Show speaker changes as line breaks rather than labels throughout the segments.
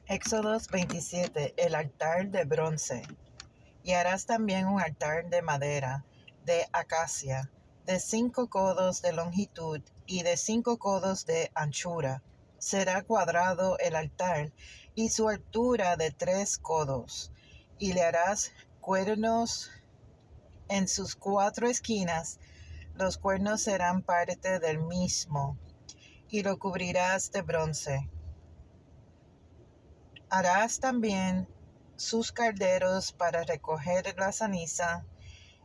Éxodos 27. El altar de bronce. Y harás también un altar de madera, de acacia, de 5 codos de longitud y de 5 codos de anchura. Será cuadrado el altar y su altura de 3 codos. Y le harás cuernos en sus 4 esquinas. Los cuernos serán parte del mismo, y lo cubrirás de bronce. Harás también sus calderos para recoger la ceniza,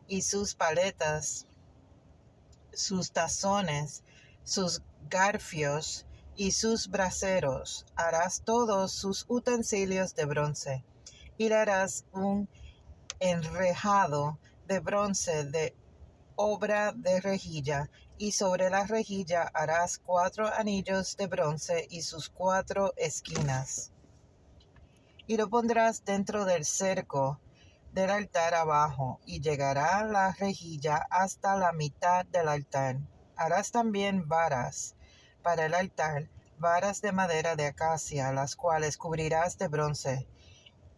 y sus paletas, sus tazones, sus garfios y sus braseros. Harás todos sus utensilios de bronce, y le harás un enrejado de bronce de obra de rejilla, y sobre la rejilla harás 4 anillos de bronce y sus 4 esquinas. Y lo pondrás dentro del cerco del altar abajo, y llegará la rejilla hasta la mitad del altar. Harás también varas para el altar, varas de madera de acacia, las cuales cubrirás de bronce,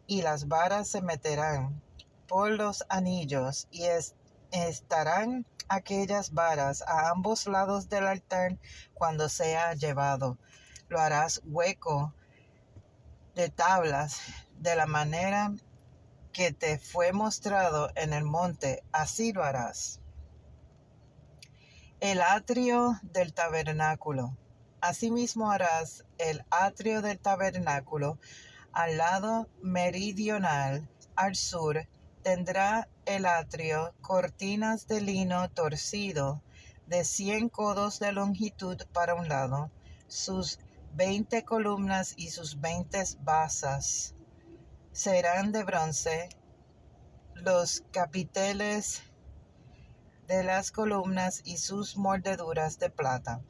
y las varas se meterán por los anillos, y estarán aquellas varas a ambos lados del altar cuando sea llevado. Lo harás hueco de tablas, de la manera que te fue mostrado en el monte, así lo harás. El atrio del tabernáculo. Asimismo harás el atrio del tabernáculo. Al lado meridional, al sur, tendrá el atrio cortinas de lino torcido de 100 codos de longitud para un lado, sus 20 columnas y sus 20 basas serán de bronce. Los capiteles de las columnas y sus mordeduras de plata.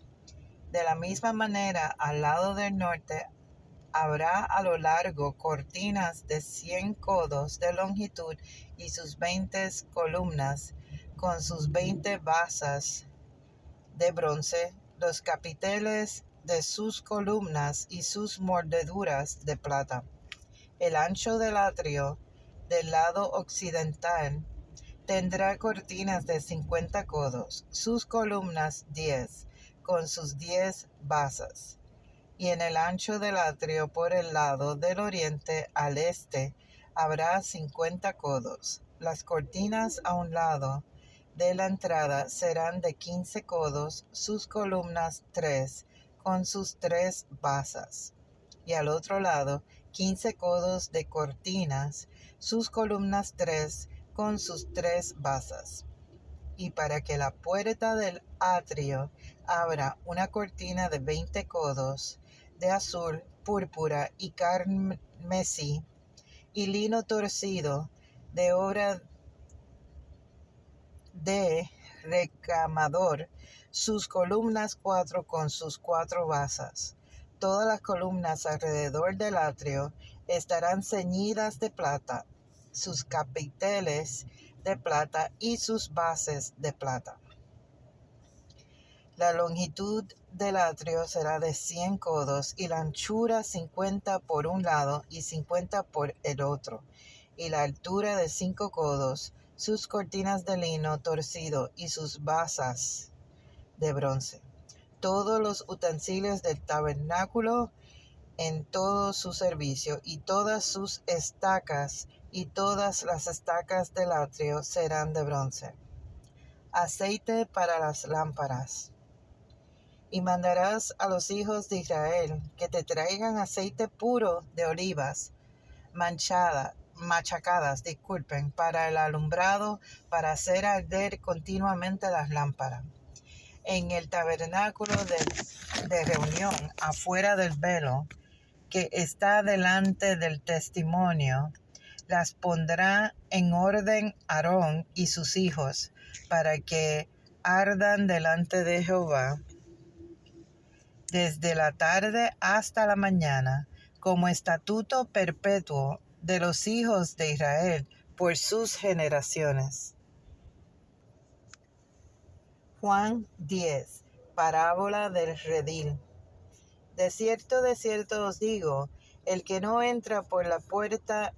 De la misma manera, al lado del norte habrá a lo largo cortinas de 100 codos de longitud y sus 20 columnas con sus 20 basas de bronce, los capiteles de sus columnas y sus mordeduras de plata. El ancho del atrio del lado occidental tendrá cortinas de 50 codos, sus columnas 10, con sus 10 basas. Y en el ancho del atrio por el lado del oriente al este habrá 50 codos. Las cortinas a un lado de la entrada serán de 15 codos, sus columnas 3, con sus 3 basas. Y al otro lado 15 codos de cortinas, sus columnas 3, con sus 3 basas. Y para que la puerta del atrio abra una cortina de 20 codos, de azul, púrpura y carmesí, y lino torcido, de obra de recamador, sus columnas 4 con sus 4 basas. Todas las columnas alrededor del atrio estarán ceñidas de plata, sus capiteles de plata y sus bases de plata. La longitud del atrio será de 100 codos y la anchura 50 por un lado y 50 por el otro, y la altura de 5 codos, sus cortinas de lino torcido y sus basas de bronce. Todos los utensilios del tabernáculo en todo su servicio y todas sus estacas y todas las estacas del atrio serán de bronce. Aceite para las lámparas. Y mandarás a los hijos de Israel que te traigan aceite puro de olivas, machacadas, para el alumbrado, para hacer arder continuamente las lámparas. En el tabernáculo de reunión, afuera del velo, que está delante del testimonio, las pondrá en orden Aarón y sus hijos, para que ardan delante de Jehová desde la tarde hasta la mañana, como estatuto perpetuo de los hijos de Israel por sus generaciones. Juan 10. Parábola del redil. De cierto os digo, El que no entra por la puerta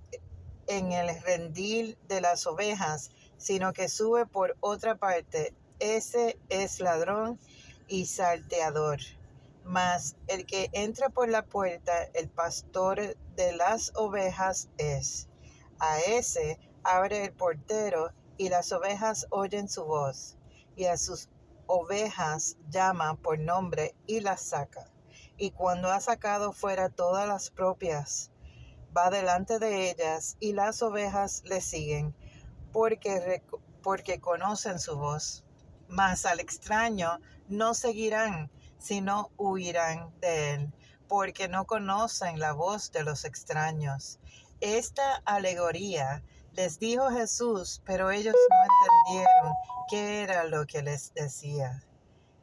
en el redil de las ovejas, sino que sube por otra parte, ese es ladrón y salteador. Mas el que entra por la puerta, el pastor de las ovejas es. A ese abre el portero, y las ovejas oyen su voz, y a sus ovejas llama por nombre y las saca. Y cuando ha sacado fuera todas las propias, va delante de ellas, y las ovejas le siguen, porque conocen su voz. Mas al extraño no seguirán, sino huirán de él, porque no conocen la voz de los extraños. Esta alegoría les dijo Jesús, pero ellos no entendieron qué era lo que les decía.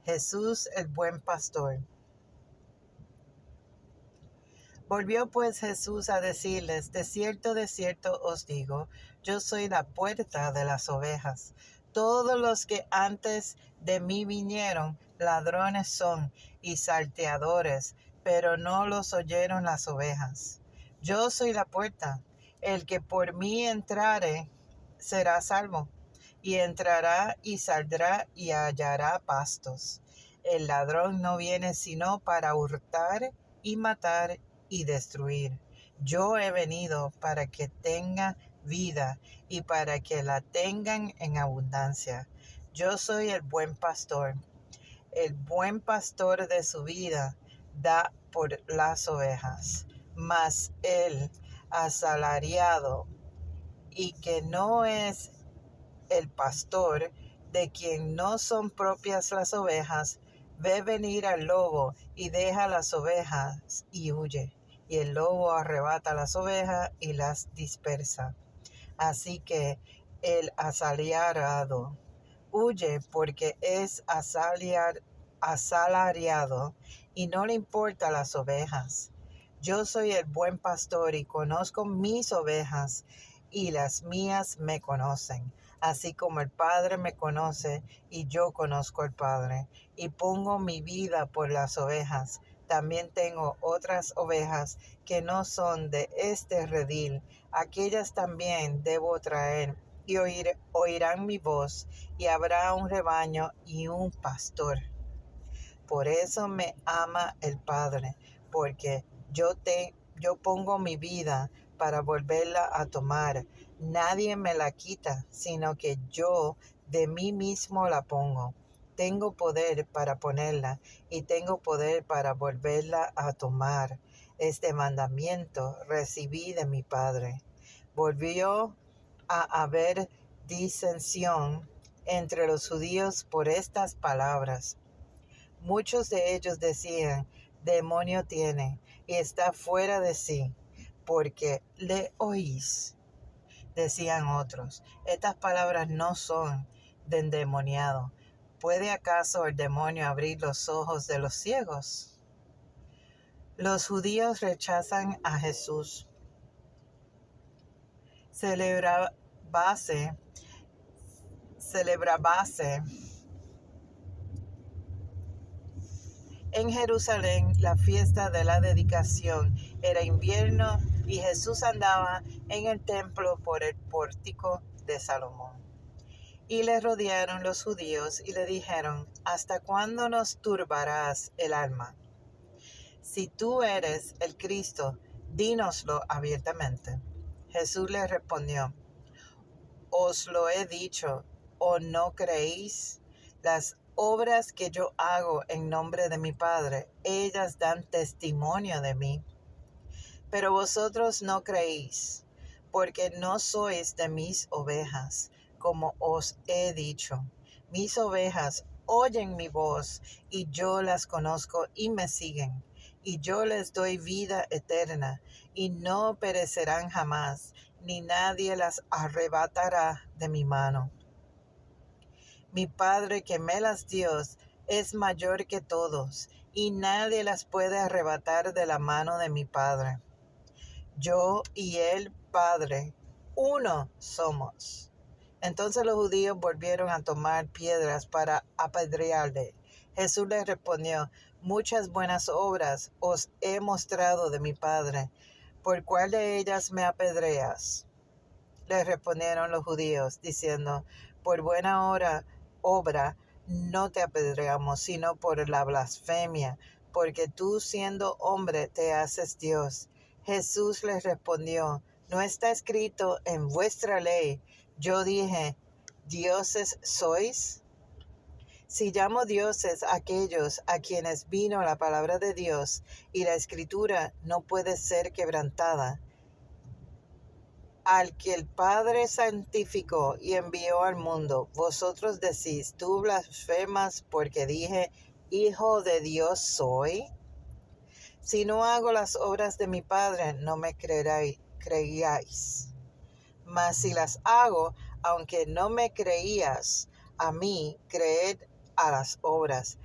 Jesús, el buen pastor. Volvió pues Jesús a decirles, de cierto os digo, yo soy la puerta de las ovejas. Todos los que antes de mí vinieron, ladrones son y salteadores, pero no los oyeron las ovejas. Yo soy la puerta. El que por mí entrare será salvo, y entrará y saldrá y hallará pastos. El ladrón no viene sino para hurtar y matar y destruir. Yo he venido para que tenga vida y para que la tengan en abundancia. Yo soy el buen pastor. El buen pastor de su vida da por las ovejas. Mas el asalariado y que no es el pastor, de quien no son propias las ovejas, ve venir al lobo y deja las ovejas y huye. Y el lobo arrebata las ovejas y las dispersa. Así que el asalariado huye porque es asalariado y no le importa las ovejas. Yo soy el buen pastor y conozco mis ovejas, y las mías me conocen, así como el Padre me conoce y yo conozco al Padre, y pongo mi vida por las ovejas. También tengo otras ovejas que no son de este redil, aquellas también debo traer, y oirán mi voz, y habrá un rebaño y un pastor. Por eso me ama el Padre, porque yo pongo mi vida para volverla a tomar. Nadie me la quita, sino que yo de mí mismo la pongo. Tengo poder para ponerla y tengo poder para volverla a tomar. Este mandamiento recibí de mi Padre. Volvió a haber disensión entre los judíos por estas palabras. Muchos de ellos decían, demonio tiene y está fuera de sí, porque le oís. Decían otros, estas palabras no son de endemoniado. ¿Puede acaso el demonio abrir los ojos de los ciegos? Los judíos rechazan a Jesús. Celebrábase en Jerusalén la fiesta de la dedicación. Era invierno y Jesús andaba en el templo por el pórtico de Salomón. Y le rodearon los judíos y le dijeron, ¿hasta cuándo nos turbarás el alma? Si tú eres el Cristo, dínoslo abiertamente. Jesús les respondió, os lo he dicho, ¿o no creéis? Las obras que yo hago en nombre de mi Padre, ellas dan testimonio de mí. Pero vosotros no creéis, porque no sois de mis ovejas, como os he dicho. Mis ovejas oyen mi voz, y yo las conozco y me siguen. Y yo les doy vida eterna, y no perecerán jamás, ni nadie las arrebatará de mi mano. Mi Padre que me las dio es mayor que todos, y nadie las puede arrebatar de la mano de mi Padre. Yo y el Padre, uno somos. Entonces los judíos volvieron a tomar piedras para apedrearle. Jesús les respondió, muchas buenas obras os he mostrado de mi Padre. ¿por cuál de ellas me apedreas? Le respondieron los judíos, diciendo, por buena obra no te apedreamos, sino por la blasfemia, porque tú siendo hombre te haces Dios. Jesús les respondió, ¿no está escrito en vuestra ley? Yo dije, ¿dioses sois? Si llamo dioses a aquellos a quienes vino la palabra de Dios, y la escritura no puede ser quebrantada, al que el Padre santificó y envió al mundo, vosotros decís, tú blasfemas porque dije, Hijo de Dios soy. Si no hago las obras de mi Padre, no me creíais. Mas si las hago, aunque no me creías a mí, creed a las obras,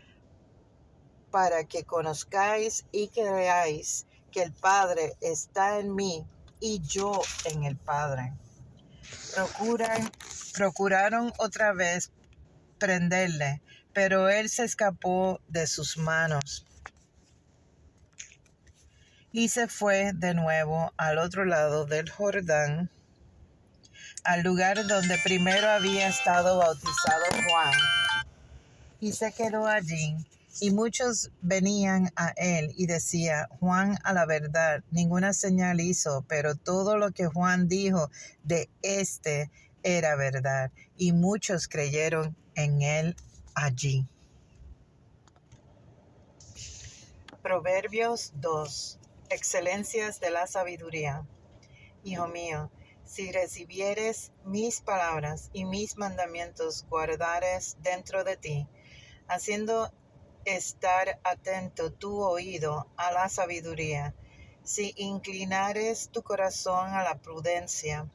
para que conozcáis y creáis que el Padre está en mí y yo en el Padre. Procuraron otra vez prenderle, pero él se escapó de sus manos y se fue de nuevo al otro lado del Jordán, al lugar donde primero había estado bautizado Juan, y se quedó allí. Y muchos venían a él y decía, Juan a la verdad, ninguna señal hizo, pero todo lo que Juan dijo de éste era verdad. Y muchos creyeron en él allí. Proverbios 2. Excelencias de la sabiduría. Hijo mío, si recibieres mis palabras y mis mandamientos guardares dentro de ti, haciendo estar atento tu oído a la sabiduría, si inclinares tu corazón a la prudencia,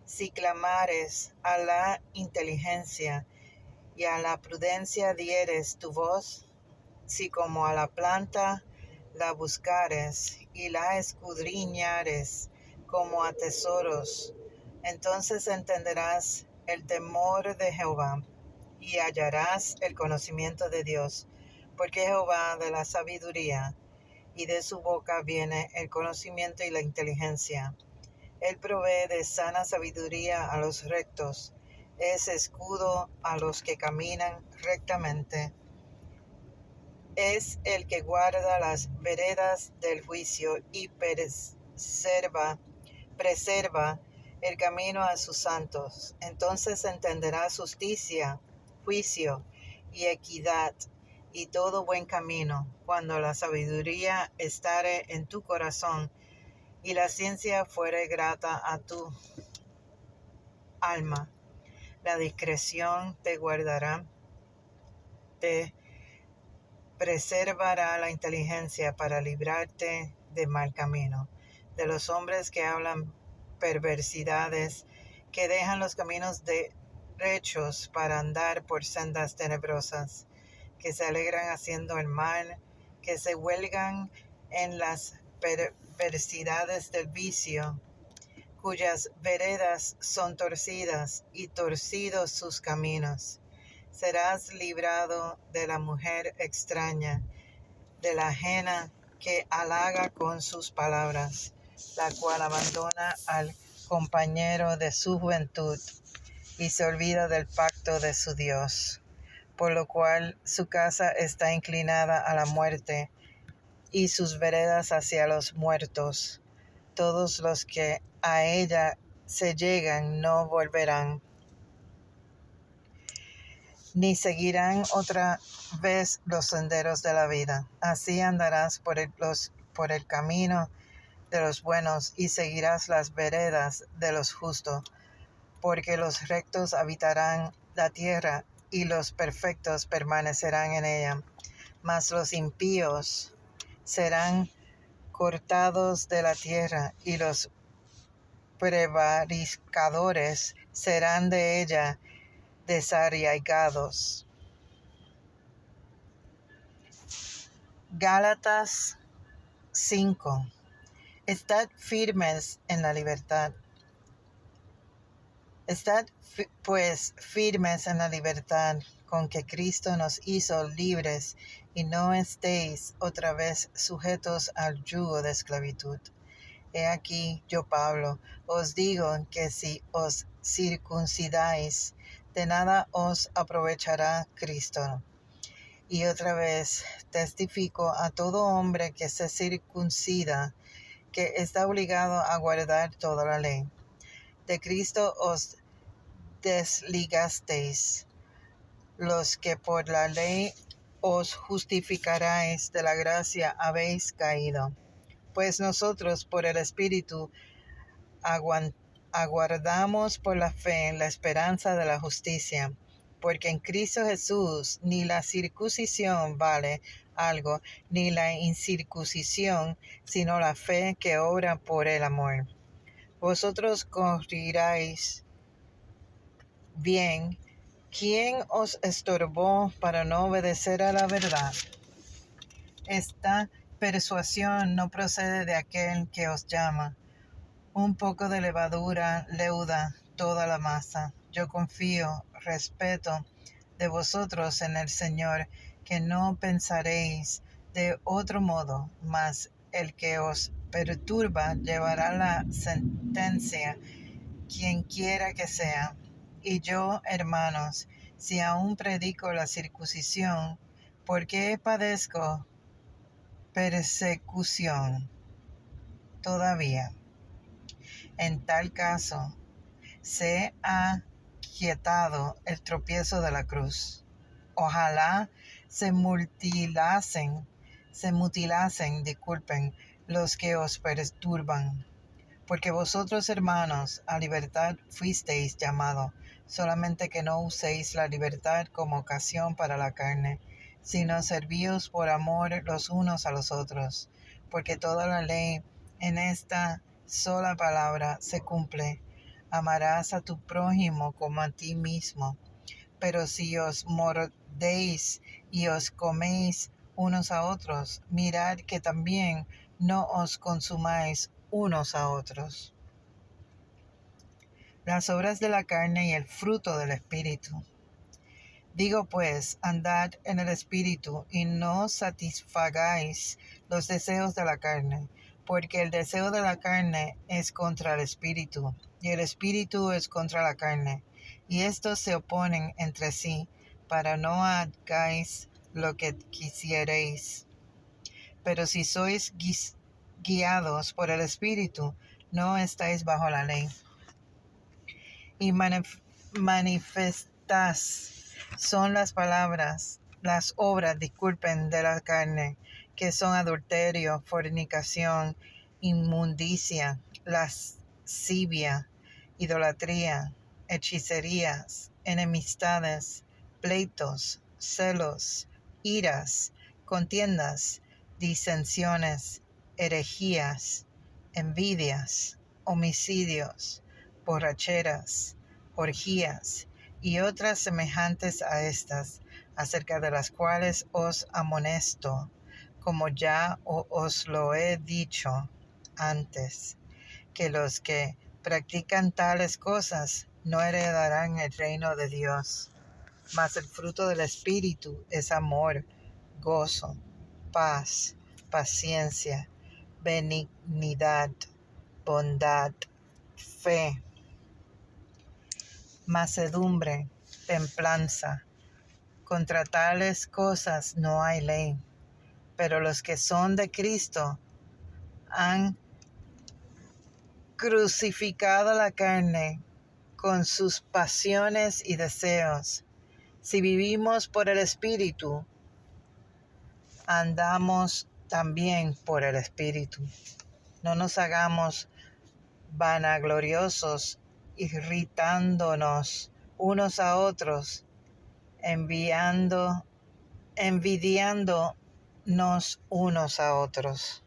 si clamares a la inteligencia y a la prudencia dieres tu voz, si como a la planta la buscares y la escudriñares como a tesoros, entonces entenderás el temor de Jehová y hallarás el conocimiento de Dios, porque Jehová de la sabiduría y de su boca viene el conocimiento y la inteligencia. Él provee de sana sabiduría a los rectos, es escudo a los que caminan rectamente. Es el que guarda las veredas del juicio y preserva el camino a sus santos. Entonces entenderás justicia, juicio y equidad y todo buen camino, cuando la sabiduría estare en tu corazón y la ciencia fuere grata a tu alma. La discreción te guardará, te preservará la inteligencia para librarte de mal camino, de los hombres que hablan perversidades, que dejan los caminos derechos para andar por sendas tenebrosas, que se alegran haciendo el mal, que se huelgan en las perversidades del vicio, cuyas veredas son torcidas y torcidos sus caminos. Serás librado de la mujer extraña, de la ajena que halaga con sus palabras, la cual abandona al compañero de su juventud y se olvida del pacto de su Dios, por lo cual su casa está inclinada a la muerte y sus veredas hacia los muertos. Todos los que a ella se llegan no volverán, ni seguirán otra vez los senderos de la vida. Así andarás por el camino de los buenos y seguirás las veredas de los justos, porque los rectos habitarán la tierra y los perfectos permanecerán en ella. Mas los impíos serán cortados de la tierra y los prevaricadores serán de ella desarraigados. Gálatas 5. Estad firmes en la libertad. Estad pues firmes en la libertad con que Cristo nos hizo libres, y no estéis otra vez sujetos al yugo de esclavitud. He aquí, yo Pablo, os digo que si os circuncidáis, de nada os aprovechará Cristo. Y otra vez testifico a todo hombre que se circuncida, que está obligado a guardar toda la ley. De Cristo os desligasteis, los que por la ley os justificaráis, de la gracia habéis caído. Pues nosotros por el Espíritu aguardamos por la fe la esperanza de la justicia, porque en Cristo Jesús ni la circuncisión vale algo, ni la incircuncisión, sino la fe que obra por el amor. Vosotros corriráis bien. ¿Quién os estorbó para no obedecer a la verdad? Esta persuasión no procede de aquel que os llama. Un poco de levadura leuda toda la masa. Yo confío, respeto de vosotros en el Señor, que no pensaréis de otro modo, mas el que os perturba llevará la sentencia, quien quiera que sea. Y yo, hermanos, si aún predico la circuncisión, ¿por qué padezco persecución todavía? En tal caso, se ha quietado el tropiezo de la cruz. Ojalá se mutilasen, los que os perturban. Porque vosotros, hermanos, a libertad fuisteis llamados, solamente que no uséis la libertad como ocasión para la carne, sino servíos por amor los unos a los otros. Porque toda la ley en esta sola palabra se cumple: amarás a tu prójimo como a ti mismo. Pero si os mordéis y os coméis unos a otros, mirad que también no os consumáis unos a otros. Las obras de la carne y el fruto del Espíritu. Digo pues, andad en el Espíritu y no satisfagáis los deseos de la carne, porque el deseo de la carne es contra el Espíritu, y el Espíritu es contra la carne, y estos se oponen entre sí, para no hagáis lo que quisierais. Pero si sois guiados por el Espíritu, no estáis bajo la ley. Y manifestas son las obras, de la carne, que son adulterio, fornicación, inmundicia, lascivia, idolatría, hechicerías, enemistades, pleitos, celos, iras, contiendas, disensiones, herejías, envidias, homicidios, borracheras, orgías y otras semejantes a estas, acerca de las cuales os amonesto, como ya os lo he dicho antes, que los que practican tales cosas no heredarán el reino de Dios. Mas el fruto del Espíritu es amor, gozo, paz, paciencia, benignidad, bondad, fe, mansedumbre, templanza. Contra tales cosas no hay ley. Pero los que son de Cristo han crucificado la carne con sus pasiones y deseos. Si vivimos por el Espíritu, andamos también por el Espíritu. No nos hagamos vanagloriosos, irritándonos unos a otros, envidiándonos unos a otros.